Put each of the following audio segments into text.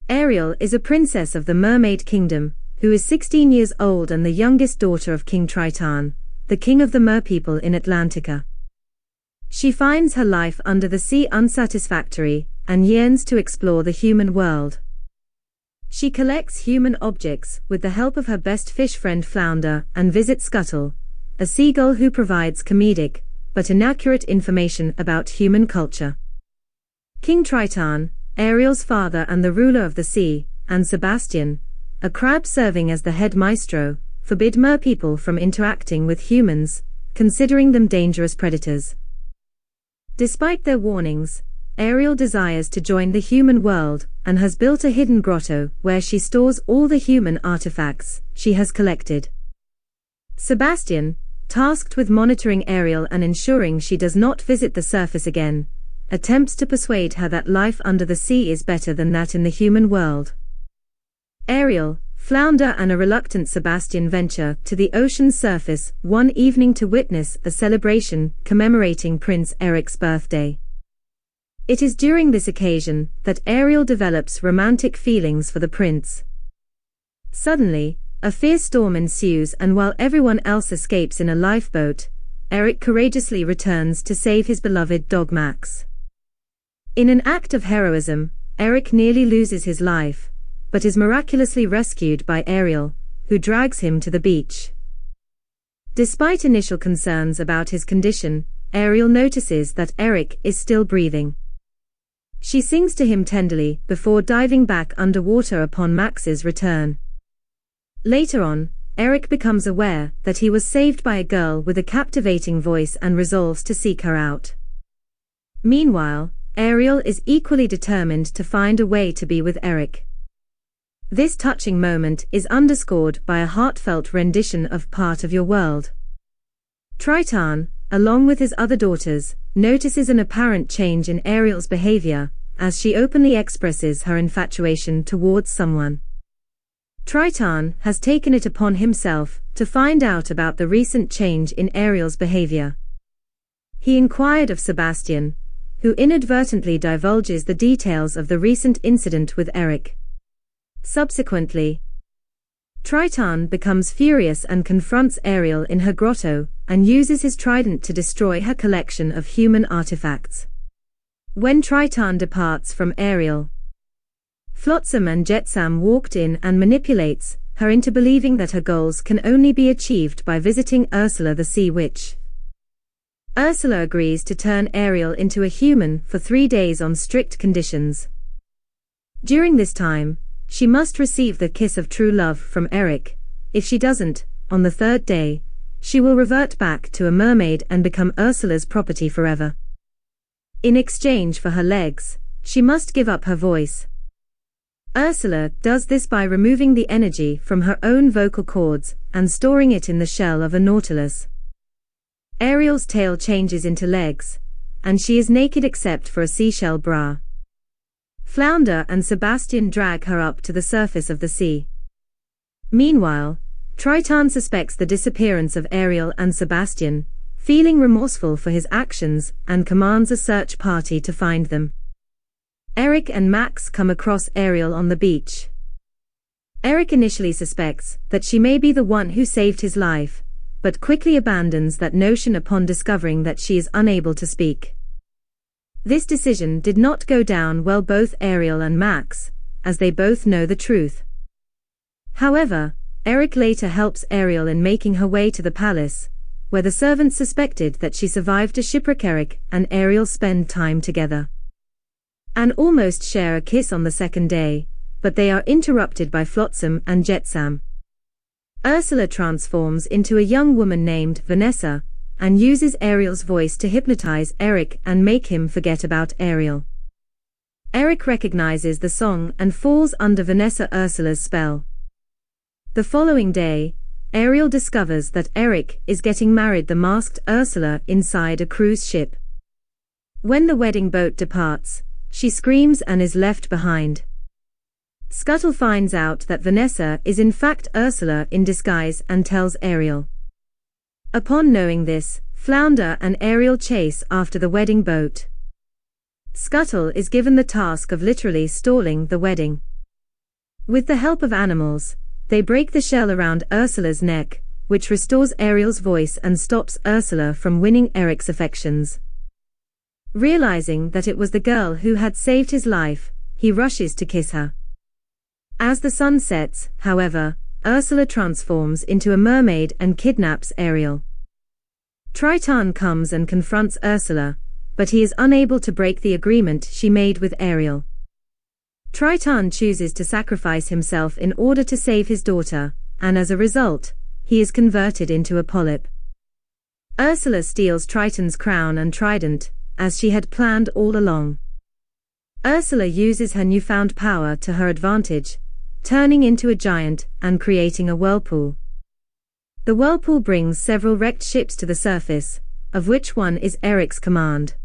Ariel is a princess of the Mermaid Kingdom, who is 16 years old and the youngest daughter of King Triton, the king of the merpeople in Atlantica. She finds her life under the sea unsatisfactory, and yearns to explore the human world. She collects human objects with the help of her best fish friend Flounder and visits Scuttle, a seagull who provides comedic, but inaccurate information about human culture. King Triton, Ariel's father and the ruler of the sea, and Sebastian, a crab serving as the head maestro, forbid merpeople from interacting with humans, considering them dangerous predators. Despite their warnings, Ariel desires to join the human world and has built a hidden grotto where she stores all the human artifacts she has collected. Sebastian, tasked with monitoring Ariel and ensuring she does not visit the surface again, attempts to persuade her that life under the sea is better than that in the human world. Ariel, Flounder and a reluctant Sebastian venture to the ocean's surface one evening to witness a celebration commemorating Prince Eric's birthday. It is during this occasion that Ariel develops romantic feelings for the prince. Suddenly, a fierce storm ensues, and while everyone else escapes in a lifeboat, Eric courageously returns to save his beloved dog Max. In an act of heroism, Eric nearly loses his life, but is miraculously rescued by Ariel, who drags him to the beach. Despite initial concerns about his condition, Ariel notices that Eric is still breathing. She sings to him tenderly before diving back underwater upon Max's return. Later on, Eric becomes aware that he was saved by a girl with a captivating voice and resolves to seek her out. Meanwhile, Ariel is equally determined to find a way to be with Eric. This touching moment is underscored by a heartfelt rendition of Part of Your World. Triton, along with his other daughters, notices an apparent change in Ariel's behavior, as she openly expresses her infatuation towards someone. Triton has taken it upon himself to find out about the recent change in Ariel's behavior. He inquired of Sebastian, who inadvertently divulges the details of the recent incident with Eric. Subsequently, Triton becomes furious and confronts Ariel in her grotto, and uses his trident to destroy her collection of human artifacts. When Triton departs from Ariel, Flotsam and Jetsam walked in and manipulates her into believing that her goals can only be achieved by visiting Ursula the Sea Witch. Ursula agrees to turn Ariel into a human for 3 days on strict conditions. During this time, she must receive the kiss of true love from Eric. If she doesn't, on the 3rd day, she will revert back to a mermaid and become Ursula's property forever. In exchange for her legs, she must give up her voice. Ursula does this by removing the energy from her own vocal cords and storing it in the shell of a nautilus. Ariel's tail changes into legs, and she is naked except for a seashell bra. Flounder and Sebastian drag her up to the surface of the sea. Meanwhile, Triton suspects the disappearance of Ariel and Sebastian, feeling remorseful for his actions, and commands a search party to find them. Eric and Max come across Ariel on the beach. Eric initially suspects that she may be the one who saved his life, but quickly abandons that notion upon discovering that she is unable to speak. This decision did not go down well both Ariel and Max, as they both know the truth. However, Eric later helps Ariel in making her way to the palace, where the servants suspected that she survived a shipwreck. Eric and Ariel spend time together and almost share a kiss on the 2nd day, but they are interrupted by Flotsam and Jetsam. Ursula transforms into a young woman named Vanessa, and uses Ariel's voice to hypnotize Eric and make him forget about Ariel. Eric recognizes the song and falls under Vanessa Ursula's spell. The following day, Ariel discovers that Eric is getting married the masked Ursula inside a cruise ship. When the wedding boat departs, she screams and is left behind. Scuttle finds out that Vanessa is in fact Ursula in disguise and tells Ariel. Upon knowing this, Flounder and Ariel chase after the wedding boat. Scuttle is given the task of literally stalling the wedding. With the help of animals, they break the shell around Ursula's neck, which restores Ariel's voice and stops Ursula from winning Eric's affections. Realizing that it was the girl who had saved his life, he rushes to kiss her. As the sun sets, however, Ursula transforms into a mermaid and kidnaps Ariel. Triton comes and confronts Ursula, but he is unable to break the agreement she made with Ariel. Triton chooses to sacrifice himself in order to save his daughter, and as a result, he is converted into a polyp. Ursula steals Triton's crown and trident, as she had planned all along. Ursula uses her newfound power to her advantage, turning into a giant and creating a whirlpool. The whirlpool brings several wrecked ships to the surface, of which one is Eric's command.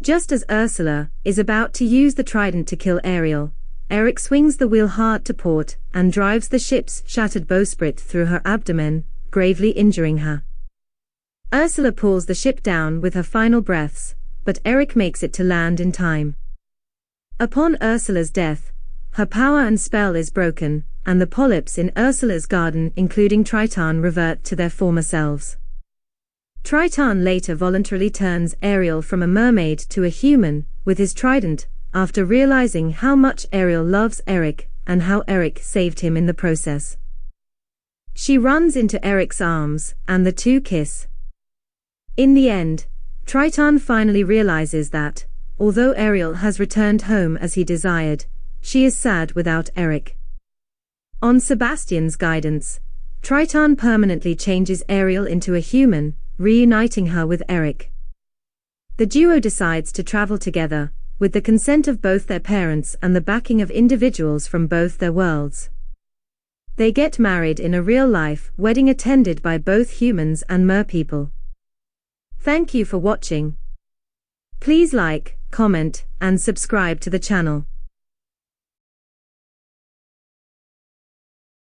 Just as Ursula is about to use the trident to kill Ariel, Eric swings the wheel hard to port and drives the ship's shattered bowsprit through her abdomen, gravely injuring her. Ursula pulls the ship down with her final breaths, but Eric makes it to land in time. Upon Ursula's death, her power and spell is broken, and the polyps in Ursula's garden including Triton revert to their former selves. Triton later voluntarily turns Ariel from a mermaid to a human, with his trident, after realizing how much Ariel loves Eric, and how Eric saved him in the process. She runs into Eric's arms, and the two kiss. In the end, Triton finally realizes that, although Ariel has returned home as he desired, she is sad without Eric. On Sebastian's guidance, Triton permanently changes Ariel into a human, reuniting her with Eric. The duo decides to travel together, with the consent of both their parents and the backing of individuals from both their worlds. They get married in a real-life wedding attended by both humans and merpeople. Thank you for watching. Please like, comment, and subscribe to the channel.